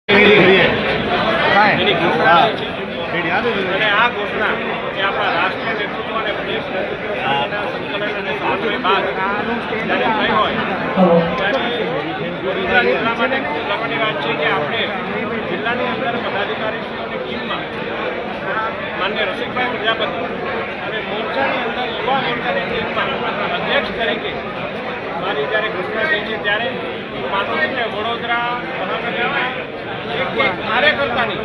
આ ઘોષણા એ આપણા રાષ્ટ્રીય નેતૃત્વ અને પ્રદેશ નેતૃત્વ સાથેના સંકલન અને સમન્વય બાદ જ્યારે થઈ હોય ત્યારે વડોદરા જિલ્લા માટે ખૂબ ગર્વની વાત છે કે આપણે જિલ્લાની અંદર પદાધિકારીશ્રીઓની ટીમમાં માન્ય રસિકભાઈ પ્રજાપતિ અને મોરચાની અંદર યુવા મોરચાની ટીમમાં અધ્યક્ષ તરીકે મારી જ્યારે ઘોષણા થઈ છે ત્યારે હું માનું છું કે વડોદરા મહાનગરના એક કાર્યકર્તાની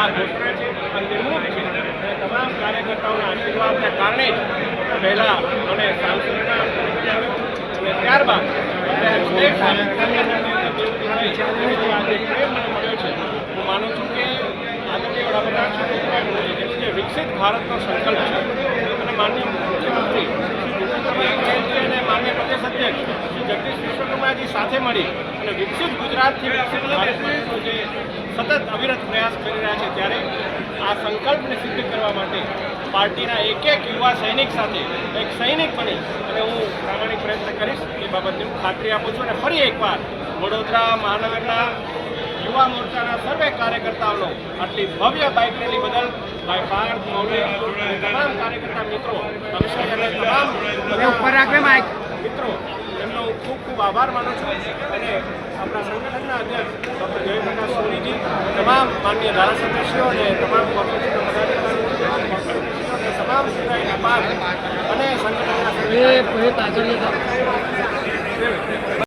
આ ઘોષણા છે, આ નિર્ણય છે અને તમામ કાર્યકર્તાઓના આશીર્વાદને કારણે જ પહેલાં મને સાંસદના અને ત્યારબાદ અત્યારે આજે પ્રેમ મને મળ્યો છે. હું માનું છું કે આદરણીય વડાપ્રધાન શ્રી નરેન્દ્ર મોદીજીનો જે વિકસિત ભારતનો સંકલ્પ છે અને માનનીય મુખ્યમંત્રી અને માન્ય પ્રદેશ અધ્યક્ષ શ્રી જગદીશ વિશ્વકર્માજી સાથે મળી અને વિકસિત ગુજરાતથી વિકસિત ભારતનો જે સતત અવિરત પ્રયાસ કરી રહ્યા છે ત્યારે આ સંકલ્પને સિદ્ધ કરવા માટે પાર્ટીના એક યુવા સૈનિક સાથે એક સૈનિક બની અને હું પ્રામાણિક પ્રયત્ન કરીશ એ બાબતની હું ખાતરી આપું છું. અને ફરી એકવાર વડોદરા મહાનગરના યુવા મોરચાના સર્વે કાર્યકર્તાઓનો આટલી ભવ્ય બાઇક રેલી બદલ ભાઈ પાર્થ મૌલિક અને તમામ કાર્યકર્તા મિત્રો અક્ષય અને તમામ મિત્રો એમનો ખૂબ ખૂબ આભાર માનું છું. અને આપણા સંગઠનના અધ્યક્ષ ડૉક્ટર જયપ્રકાશ સોનીજી, તમામ માન્ય ધારાસભ્યશ્રીઓ અને તમામ કોર્પોરેશનના પદાધિકારીઓ, તમામ સિવાયના પાર્ટ અને સંગઠનના